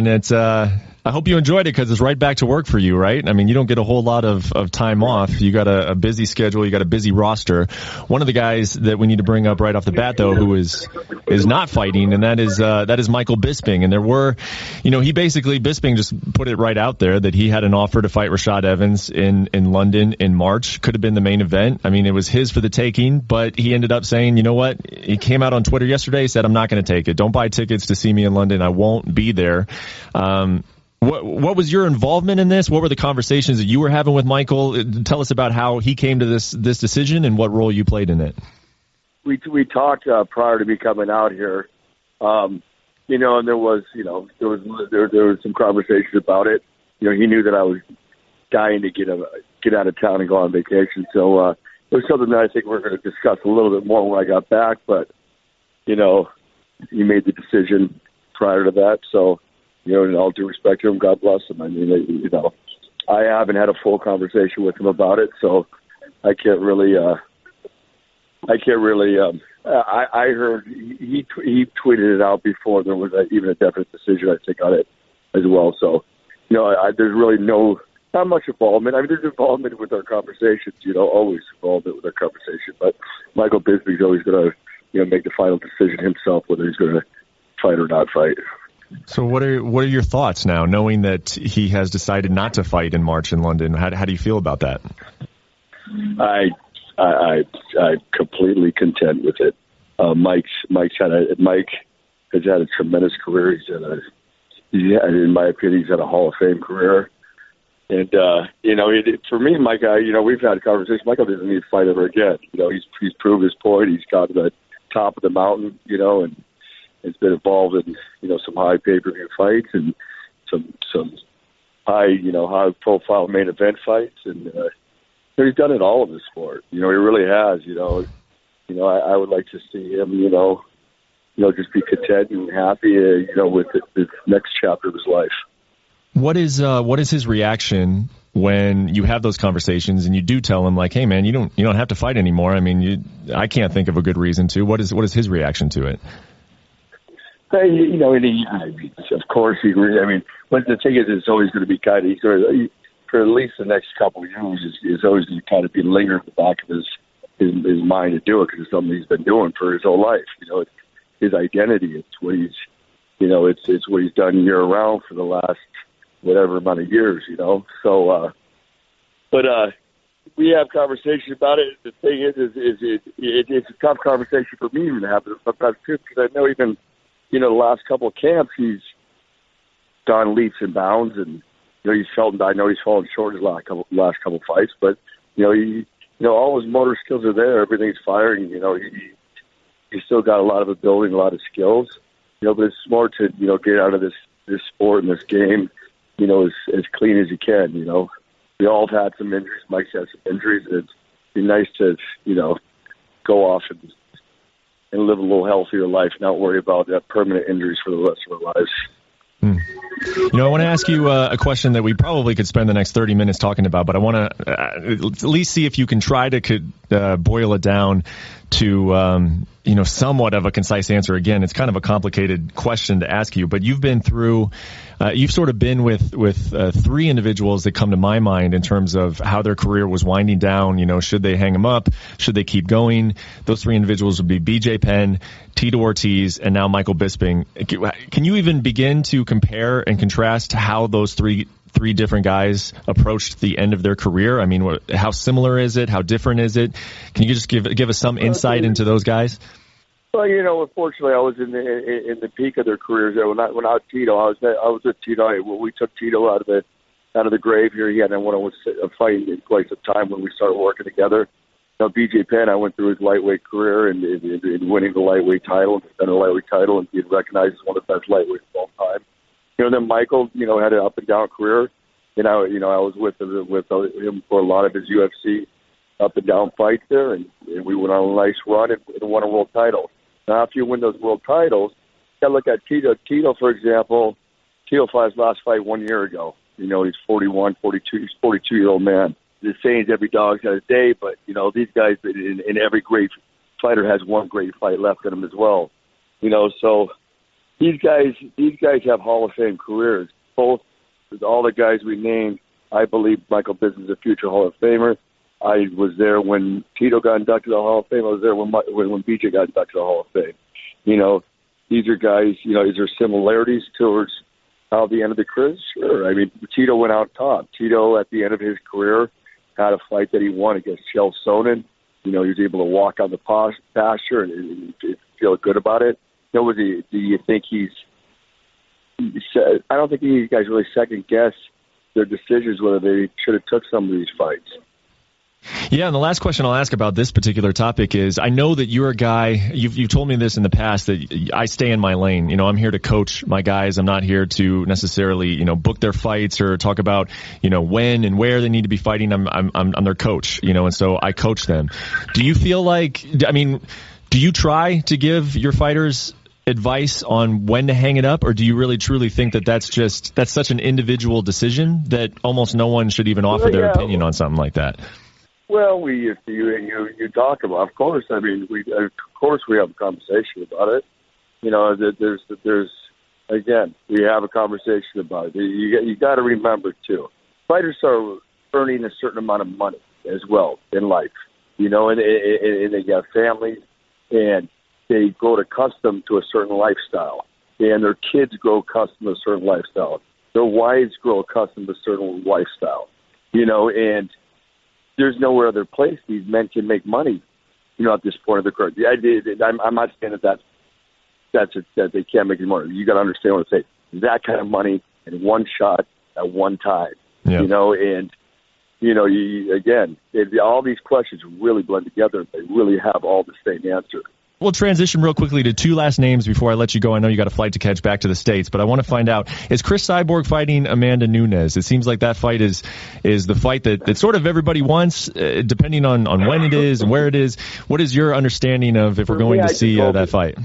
and it's I hope you enjoyed it because it's right back to work for you, right? I mean, you don't get a whole lot of time off. You got a busy schedule. You got a busy roster. One of the guys that we need to bring up right off the bat, though, who is not fighting, and that is Michael Bisping. And there were, Bisping just put it right out there that he had an offer to fight Rashad Evans in London in March. Could have been the main event. I mean, it was his for the taking, but he ended up saying, you know what? He came out on Twitter yesterday, said, I'm not going to take it. Don't buy tickets to see me in London. I won't be there. What was your involvement in this? What were the conversations that you were having with Michael? Tell us about how he came to this decision and what role you played in it. We talked prior to me coming out here, and there was some conversation about it. He knew that I was dying to get out of town and go on vacation, so it was something that I think we're going to discuss a little bit more when I got back. But he made the decision prior to that, so. In all due respect to him, God bless him. I mean, I haven't had a full conversation with him about it, so I can't really. I heard he tweeted it out before there was even a definite decision, I think, on it as well. So, there's really not much involvement. I mean, there's involvement with our conversations. Always involvement with our conversation. But Michael Bisping's always going to, make the final decision himself whether he's going to fight or not fight. So what are your thoughts now, knowing that he has decided not to fight in March in London? How do you feel about that? I'm completely content with it. Mike has had a tremendous career. In my opinion, he's had a Hall of Fame career. And for me, Mike, we've had a conversation. Michael doesn't need to fight ever again. He's proved his point. He's got to the top of the mountain. And it's been involved in, some high pay-per-view fights and some high-profile main event fights. And he's done it all in the sport. He really has. I would like to see him, just be content and happy, with the next chapter of his life. What is his reaction when you have those conversations and you do tell him, like, hey man, you don't have to fight anymore? I mean, I can't think of a good reason to. What is his reaction to it? Of course, but the thing is, it's always going to be kind of, for at least the next couple of years, is always going to kind of be lingering in the back of his mind to do it because it's something he's been doing for his whole life. It's his identity. It's what he's, it's what he's done year round for the last whatever amount of years. So, but we have conversations about it. The thing is it's a tough conversation for me even to have it sometimes too, because I know even. The last couple of camps, he's gone leaps and bounds, and I know he's fallen short his last couple fights, but all his motor skills are there. Everything's firing. He's still got a lot of ability, and a lot of skills. But it's more to get out of this sport and this game, as clean as you can. We all have had some injuries. Mike's had some injuries. It'd be nice to go off and live a little healthier life, not worry about permanent injuries for the rest of our lives. I want to ask you a question that we probably could spend the next 30 minutes talking about, but I want to at least see if you can try to boil it down to somewhat of a concise answer. Again, it's kind of a complicated question to ask you, but you've been through, you've sort of been with three individuals that come to my mind in terms of how their career was winding down. Should they hang them up? Should they keep going? Those three individuals would be BJ Penn, Tito Ortiz, and now Michael Bisping. Can you even begin to compare and contrast how those three different guys approached the end of their career? I mean, how similar is it? How different is it? Can you just give us some insight into those guys? Well, unfortunately, I was in the peak of their careers. When I was Tito, I was with Tito. We took Tito out of the grave here. He hadn't won a fight in quite some time when we started working together. BJ Penn, I went through his lightweight career and winning the lightweight title, and the lightweight title, and being recognized as one of the best lightweights of all time. Then Michael, had an up and down career. I was with him for a lot of his UFC up and down fights there, and we went on a nice run and won a world title. Now, after you win those world titles, you got to look at Tito. Tito, for example, fought his last fight 1 year ago. He's 41, 42. He's a 42-year-old man. The saying is every dog's got a day, but, these guys, in every great fighter has one great fight left in him as well. So, these guys have Hall of Fame careers. Both, all the guys we named, I believe Michael Bisping is a future Hall of Famer. I was there when Tito got inducted to the Hall of Fame. I was there when BJ got inducted to the Hall of Fame. These are guys, is there similarities towards how the end of the career? Sure. I mean, Tito went out top. Tito, at the end of his career, had a fight that he won against Chael Sonnen. He was able to walk on the pasture and feel good about it. Do you think I don't think these guys really second guess their decisions whether they should have took some of these fights. Yeah, and the last question I'll ask about this particular topic is, I know that you're a guy, you've told me this in the past, that I stay in my lane. I'm here to coach my guys. I'm not here to necessarily, book their fights or talk about, when and where they need to be fighting. I'm their coach, and so I coach them. Do you feel like, do you try to give your fighters advice on when to hang it up, or do you really truly think that that's such an individual decision that almost no one should even offer their opinion on something like that? Well, you talk about, of course. I mean, we have a conversation about it. There's again, we have a conversation about it. You got to remember too, fighters are earning a certain amount of money as well in life. And they got families, and they grow accustomed to a certain lifestyle, and their kids grow accustomed to a certain lifestyle. Their wives grow accustomed to a certain lifestyle. And there's nowhere other place these men can make money, at this point of the career. I'm not saying that they can't make any money. You got to understand what I'm saying. That kind of money in one shot at one time, yeah. All these questions really blend together. They really have all the same answer. We'll transition real quickly to two last names before I let you go. I know you got a flight to catch back to the States, but I want to find out, is Chris Cyborg fighting Amanda Nunes? It seems like that fight is the fight that sort of everybody wants, depending on when it is and where it is. What is your understanding of if we're going to see that fight?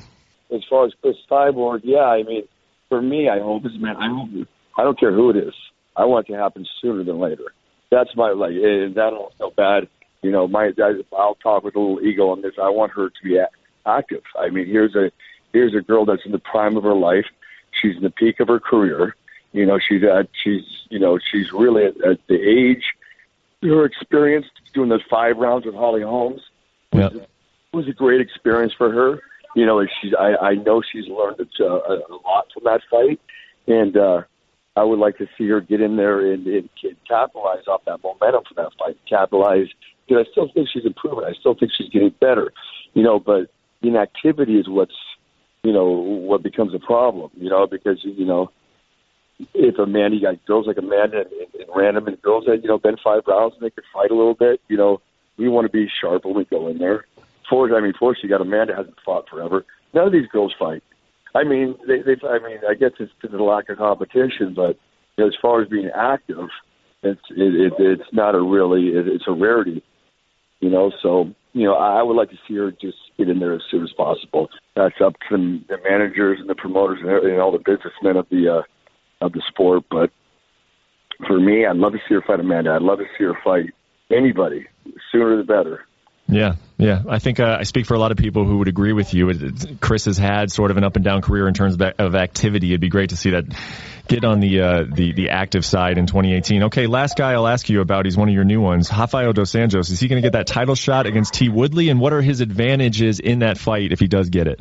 As far as Chris Cyborg, yeah, I mean, for me, I hope I don't care who it is. I want it to happen sooner than later. That's my, and that don't feel bad. I'll talk with a little ego on this. I want her to be active. I mean, here's a girl that's in the prime of her life. She's in the peak of her career. She's really at the age, her experience doing those 5 rounds with Holly Holmes was a great experience for her. I know she's learned a lot from that fight, and I would like to see her get in there and capitalize off that momentum from that fight. Capitalize, because I still think she's improving. I still think she's getting better. But inactivity is what becomes a problem, because, if you got girls like Amanda and random and girls that, been 5 rounds and they could fight a little bit, we want to be sharp when we go in there. Fortunately, you got Amanda hasn't fought forever. None of these girls fight. I mean, I guess it's to the lack of competition, but as far as being active, it's not it's a rarity, so, I would like to see her just get in there as soon as possible. That's up to the managers and the promoters and all the businessmen of the sport. But for me, I'd love to see her fight Amanda. I'd love to see her fight anybody. The sooner the better. Yeah. I think I speak for a lot of people who would agree with you. Chris has had sort of an up and down career in terms of activity. It'd be great to see that get on the active side in 2018. Okay, last guy I'll ask you about. He's one of your new ones, Rafael dos Anjos. Is he going to get that title shot against T. Woodley? And what are his advantages in that fight if he does get it?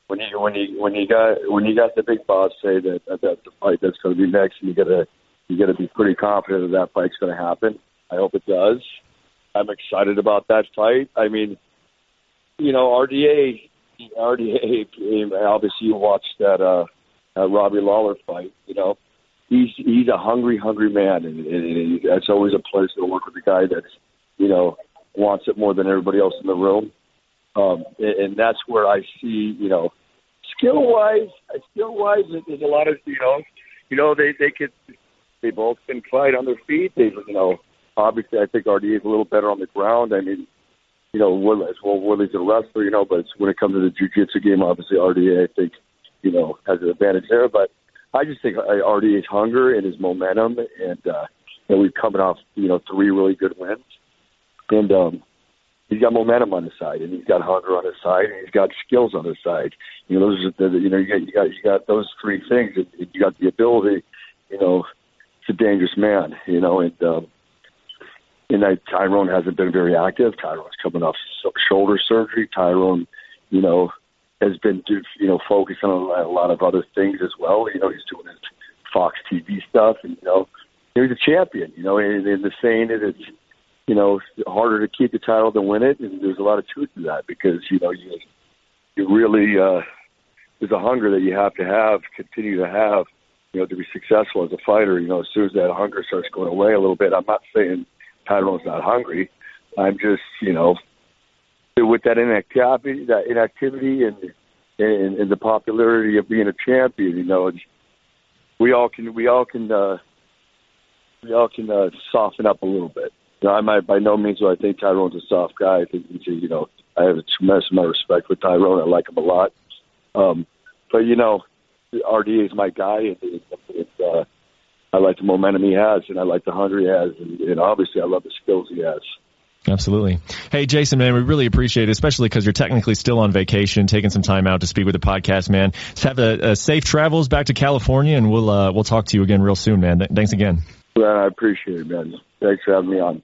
When you got the big boss say that that's the fight that's going to be next, and you got to be pretty confident that fight's going to happen. I hope it does. I'm excited about that fight. I mean, RDA, obviously you watched that Robbie Lawler fight. He's a hungry man, and it's always a pleasure to work with a guy that's, wants it more than everybody else in the room. And that's where I see, skill-wise, there's a lot of, they both can fight on their feet. Obviously, I think RDA is a little better on the ground. I mean, Woodley's a wrestler, but when it comes to the jiu-jitsu game, obviously RDA, I think, has an advantage there. But I just think RDA's hunger and his momentum, and we're coming off, 3 really good wins. And, he's got momentum on his side, and he's got hunger on his side, and he's got skills on his side. You know, those are you got those three things, and you got the ability. You know, it's a dangerous man. You know, and Tyrone hasn't been very active. Tyrone's coming off shoulder surgery. Tyrone, you know, has been focusing on a lot of other things as well. You know, he's doing his Fox TV stuff, and you know, he's a champion. You know, and the saying that it's, you know, harder to keep the title than win it, and there's a lot of truth to that because you know you really there's a hunger that you have to continue to have, you know, to be successful as a fighter. You know, as soon as that hunger starts going away a little bit, I'm not saying Tyrone's not hungry. I'm just, you know, with that inactivity and the popularity of being a champion, you know, we all can soften up a little bit. You know, I might, by no means do I think Tyrone's a soft guy. I think you know, I have a tremendous amount of respect for Tyrone. I like him a lot. But you know, RDA is my guy, and I like the momentum he has, and I like the hunger he has, and obviously I love the skills he has. Absolutely. Hey, Jason, man, we really appreciate it, especially because you're technically still on vacation, taking some time out to speak with the podcast, man. Just have a safe travels back to California, and we'll talk to you again real soon, man. Thanks again. Well, I appreciate it, man. Thanks for having me on.